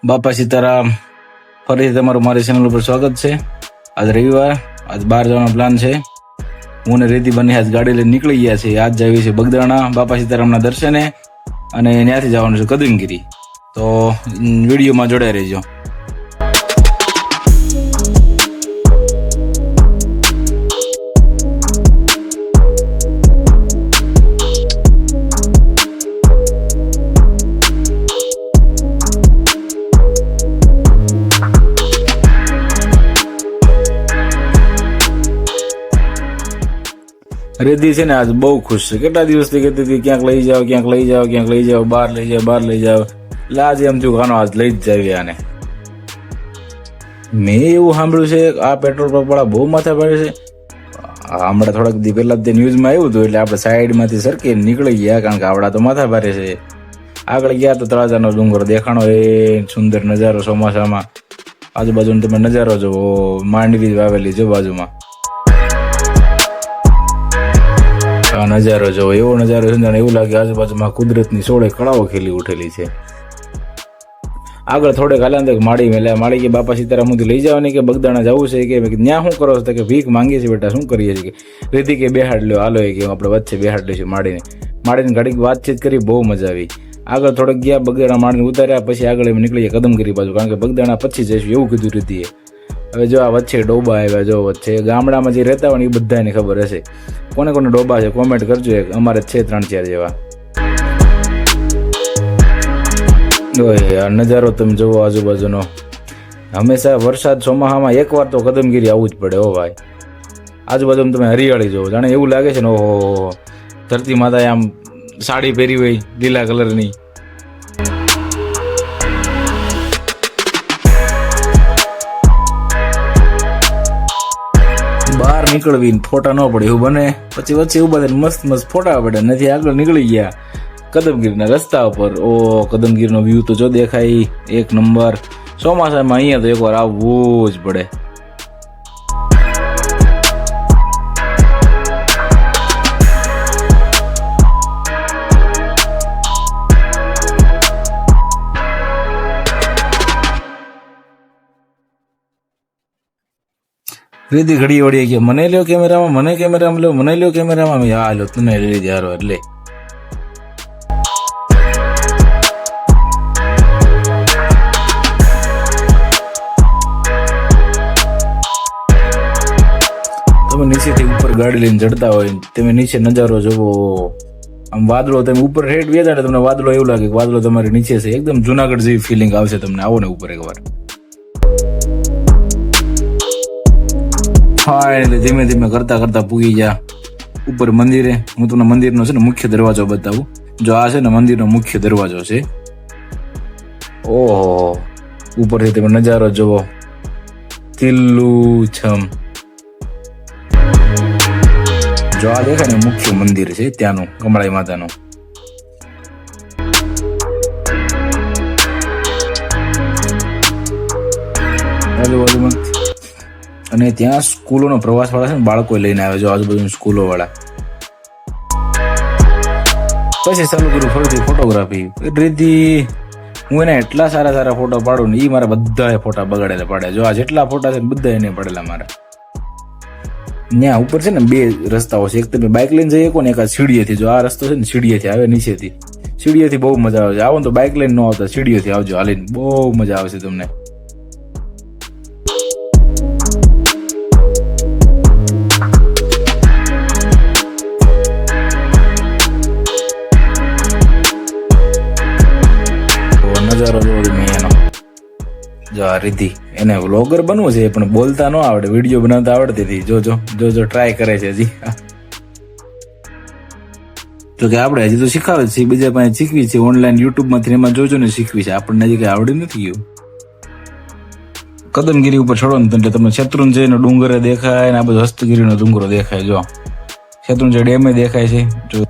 બાપા સીતારામ, ફરીથી તમારું મારી ચેનલ ઉપર સ્વાગત છે. આજ રવિવાર, આજ બહાર જવાનો પ્લાન છે. હું ને રીતિ બંને આજ ગાડી લઈને નીકળી ગયા છે. આજ જઈએ છે બગદાણા બાપા સીતારામના દર્શને અને ત્યાંથી જવાનું છે કદમગીરી. તો વિડીયોમાં જોડાઈ રહેજો. રેદી છે ને આજ બહુ ખુશ છે. કેટલા દિવસથી કહેતી હતી ક્યાંક લઈ જાઓ, ક્યાંક લઈ જાઓ, ક્યાંક લઈ જાઓ, બહાર લઈ જાઓ, બહાર લઈ જાઓ. એટલે આજે એમ થયું આનો આજ લઈ જ જાવી આને. મેં એવું સાંભળ્યું છે આ પેટ્રોલ પંપ વાળા બહુ માથા પાડે છે. હમણાં થોડાક દી પહેલા તે ન્યૂઝમાં આવ્યું હતું, એટલે આપણે સાઈડમાંથી સરકી નીકળી ગયા, કારણ કે આવડા તો માથા ભારે છે. આગળ ગયા તો તળાજાનો ડુંગર દેખાણો, એ સુંદર નજારો ચોમાસામાં. આજુબાજુનો તમે નજારો જોવો, માંડવી વાવેલી જો બાજુમાં. નજારો જોવો, એવો નજારો છે એવું લાગે આજુબાજુમાં કુદરતની સોળે કળાઓ ખીલી ઉઠેલી છે. આગળ થોડેક હાલ્યા માળી કે બાપા સીતારામ સુધી લઈ જવાની કે બગદાણા જવું છે કે ત્યાં શું કરો છો કે ભીખ માંગીએ છીએ બેટા, શું કરીએ છીએ. રીતિ કે બેહાડ લ્યો, હાલો કે આપણે વચ્ચે બેહાડ લઈશું માળીને ઘડીક વાતચીત કરી, બહુ મજા આવી. આગળ થોડેક ગયા બગદાણા માળીને ઉતાર્યા, પછી આગળ એમ નીકળી ગયા કદમગીરી બાજુ, કારણ કે બગદાણા પછી જઈશું એવું કીધું રીતિએ. હવે જો આ વચ્ચે ડોબા આવ્યા, જો વચ્ચે ગામડામાં જે રહેતા હોય ને એ બધાને ખબર હશે. કોને કોને ડોબા છે કોમેન્ટ કરજો. અમારે છે 3-4 જેવા. નજારો તમે જોવો આજુબાજુનો. હંમેશા વરસાદ ચોમાસામાં એકવાર તો કદમગીરી આવવું જ પડે હો ભાઈ. આજુબાજુમાં તમે હરિયાળી જોવો, જાણે એવું લાગે છે ને ઓહો ધરતી માતાએ આમ સાડી પહેરી હોય લીલા કલરની. બહાર નીકળવી ફોટા ન પડે એવું બને, પછી વચ્ચે એવું બધે મસ્ત ફોટા પડે. નથી આગળ નીકળી ગયા કદમગીરીના રસ્તા ઉપર. ઓ કદમગીરીનો વ્યૂ તો જો દેખાય, એક નંબર. ચોમાસામાં અહીંયા તો એકવાર આવવું જ પડે. રીતિ ઘડી વળી કે મને લ્યો કેમેરામાં, મને કેમેરામાં લ્યો, મને લ્યો કેમેરામાં. હા લો તને લઈ જારો. એટલે તમે નીચેથી ઉપર ગાડી લઈને ચડતા હોય, તમે નીચે નજારો જોવો. આમ વાદળો, તમે ઉપર હેઠ બેઠા ને તમને વાદળો એવું લાગે કે વાદળો તમારી નીચે છે. એકદમ જુનાગઢ જેવી ફિલિંગ આવશે તમને. આવો ને ઉપર એકવાર. એટલે ધીમે ધીમે કરતા પૂગી ગયા ઉપર મંદિરે. હું તમને મંદિરનો છે ને મુખ્ય દરવાજો બતાવું. જો આ છે ને મંદિરનો મુખ્ય દરવાજો છે. ઓહો, ઉપરથી તમે નજારો જોવો, લીલુંછમ. જો આ દેખાય ને મુખ્ય મંદિર છે ત્યાંનું, કમળાઈ માતાનું. આજુબાજુમાં અને ત્યાં સ્કૂલોનો પ્રવાસ વાળા છે ને બાળકો લઈને આવે. જો આજુબાજુ સ્કૂલો વાળા. પછી ચાલુ કર્યું ફરીથી ફોટોગ્રાફી. રીતિ હું એને એટલા સારા ફોટો પાડું ને એ મારા બધા ફોટા બગાડેલા પાડ્યા. જો આ જેટલા ફોટા છે બધા એને પડેલા મારા. ત્યાં ઉપર છે ને 2 રસ્તાઓ છે. એક તમે બાઇક લઈને જઈ શકો ને, એક આ સીડીએથી. જો આ રસ્તો છે ને સીડીએથી આવે, નીચેથી સીડીએથી બહુ મજા આવે છે. આવો તો બાઇક લઈને ન આવતા, સીડીએથી આવજો હાલીને, બહુ મજા આવશે તમને. નજારો જોવો તમે એનો. જો આ રીતિ એને વ્લોગર બનવું છે પણ બોલતા ન આવડે, વિડીયો બનાવતા આવડતી હતી. જો ટ્રાય કરે છે હજી. જો કે આપણે હજી તો શીખાવે છે, બીજા પાસે શીખવી છે. ઓનલાઈન યુટ્યુબ માંથી એમાં જોજો ને શીખવી છે. આપણને હજી કઈ આવડી નથી ગયું. કદમગીરી ઉપર ચડો ને એટલે તમને શેત્રુંજયનો ડુંગર દેખાય ને આ બધો હસ્તગીરીનો ડુંગરો દેખાય. જો શેત્રુંજય ડેમે દેખાય છે. જો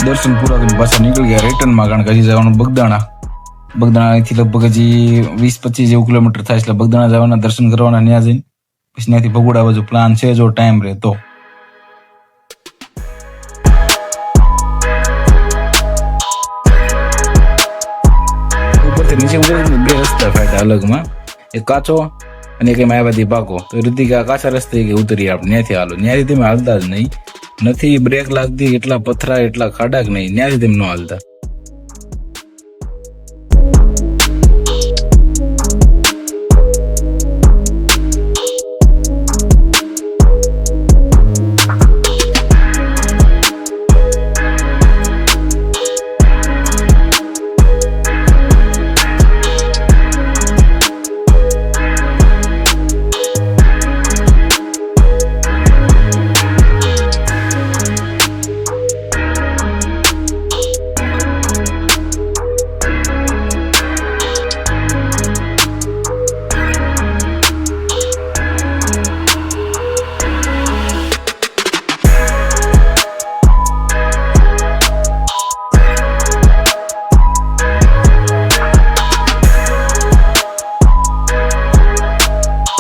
દર્શન પૂરા કરીને પાછા નીકળી ગયા રિટર્નમાં, કારણ કે હજી જવાનું બગદાણા. બગદાણાથી લગભગ હજી 20-25 જેવું કિલોમીટર થાય, એટલે બગદાણા જવાના, દર્શન કરવાના ત્યાં જઈને પછી ત્યાંથી ભગોડા બાજુ પ્લાન છે, જો ટાઈમ રહે તો. ઉપરથી નીચે ઉતરી 2 રસ્તા ફાટ્યા અલગમાં, એક કાચો અને એક માયાવાદી પાકો. તો ઋતિકા કાચા રસ્તે કે ઉતરી આપણે ત્યાંથી હાલો, ત્યાંથી તમે હાલતા જ નહીં, નથી બ્રેક લાગતી, એટલા પથરા એટલા ખાડા કે નહીં, ત્યાંથી તેમ ન હાલતા.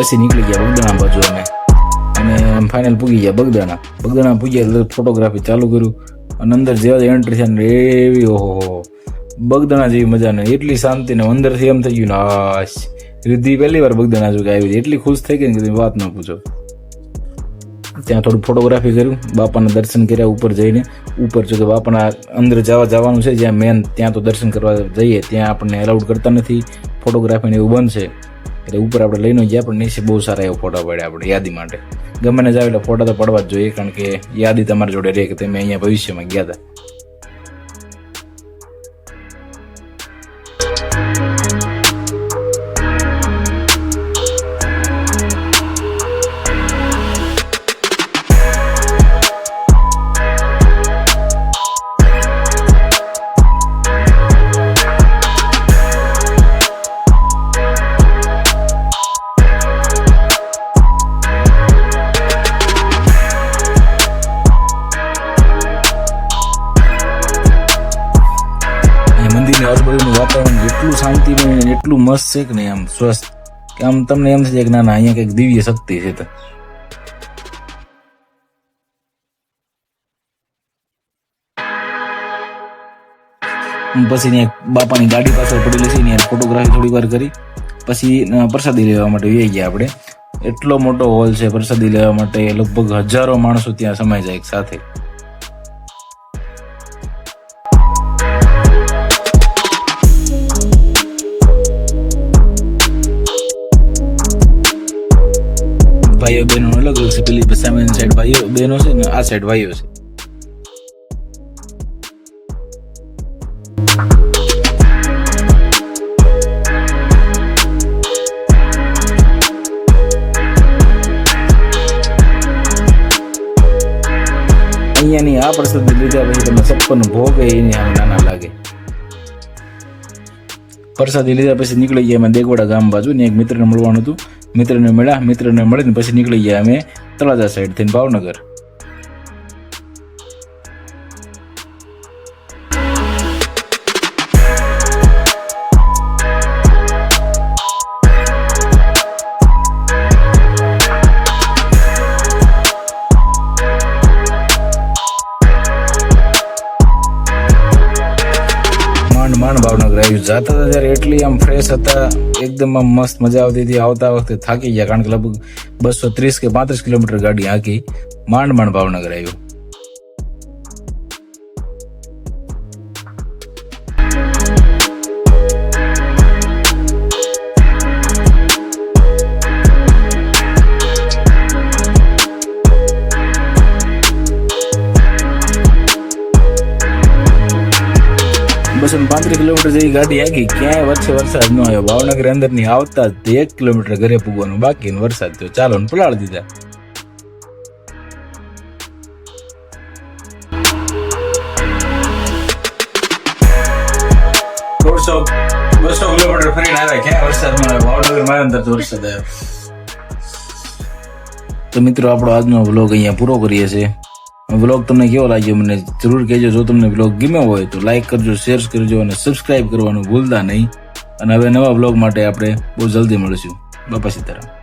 પછી નીકળી ગયા બગદાણા બાજુ અમે, અને ફાઇનલ પૂગી ગયા બગદાણા. બગદાણા પૂગ્યા એટલે ફોટોગ્રાફી ચાલુ કર્યું, અને અંદર જેવા એન્ટ્રી છે ને એવી, ઓહો, બગદાણા જેવી મજા નહીં, એટલી શાંતિ ને અંદરથી એમ થઈ ગયું ને હાશ, રિદ્ધિ પહેલી વાર બગદાણા જો કે આવી, એટલી ખુશ થઈ ગઈ કે વાત ન પૂછો. ત્યાં થોડું ફોટોગ્રાફી કર્યું, બાપાના દર્શન કર્યા ઉપર જઈને. ઉપર જો કે બાપાના અંદર જવાનું છે જ્યાં મેન, ત્યાં તો દર્શન કરવા જઈએ ત્યાં આપણને એલાઉડ કરતા નથી, ફોટોગ્રાફી ને એવું બંધ છે, એટલે ઉપર આપણે લઈને ગયા, પણ નીચે બહુ સારા એવો ફોટા પડ્યા આપણે યાદી માટે. ગમે ને જાવ એટલે ફોટા તો પડવા જ જોઈએ, કારણ કે યાદી તમારી જોડે રહે કે તમે અહીંયા ભવિષ્યમાં ગયા હતા. આજુબાજુનું વાતાવરણ એટલું શાંતિમય, એટલું મસ્ત છે કે નહીં, આમ સ્વસ્થ, કે આમ તમને એમ થશે કે ના ના અહીંયા કંઈક દિવ્ય શક્તિ છે. તો પછી બાપાની ગાડી પાછળ પડેલી છે ને ફોટોગ્રાફી થોડી વાર કરી, પછી પ્રસાદી લેવા માટે વહી ગયા આપણે. એટલો મોટો હોલ છે પ્રસાદી લેવા માટે, લગભગ હજારો માણસો ત્યાં સમાઈ જાય એક સાથે. ભાઈઓ બહેનો અલગ અલગ છે, પેલી સામેની સાઈડ ભાઈઓ બહેનો છે ને આ સાઈડ ભાઈઓ છે. અહીંયાની આ પ્રસાદી લીધા પછી તમને 56 ભોગ એની આમ નાના લાગે. પ્રસાદી લીધા પછી નીકળી ગયા અમે દેગવાડા ગામ બાજુ ને, એક મિત્રને મળવાનું હતું, મિત્રને મળીને પછી નીકળી ગયા અમે તળાજા સાઈડ થઈને ભાવનગર. માંડ ભાવનગર આવ્યું. જાતા હતા ત્યારે એટલી આમ ફ્રેશ હતા, એકદમ આમ મસ્ત મજા આવતી હતી. આવતા વખતે થાકી ગયા, કારણ કે લગભગ 230 કે 35 કિલોમીટર ગાડી હાંકી. માંડ ભાવનગર આવ્યું. બસો 35 કિલોમીટર જેવી ગાડી આગી, ક્યાંય વચ્ચે વરસાદ ન આવ્યો. ભાવનગર અંદર ની આવતા જ 1 કિલોમીટર ઘરે પૂગવાનું બાકી, વરસાદ થયો, ચાલો ને પલાળી દીધા. દોઢસો 200 કિલોમીટર ફરીને આવ્યા, ક્યાંય વરસાદ ન આવ્યો. ભાવનગર માં અંદર તો વરસાદ આવ્યો. તો મિત્રો આપણો આજનો વ્લોગ અહીંયા પૂરો કરીએ છીએ. વ્લોગ તમને કેવો લાગ્યો મને જરૂર કહેજો. જો તમને વ્લોગ ગમ્યો હોય તો લાઈક કરજો, શેર કરજો અને સબસ્ક્રાઇબ કરવાનું ભૂલતા નહીં. અને હવે નવા વ્લોગ માટે આપણે બહુ જલ્દી મળીશું. બાપા સીતારામ.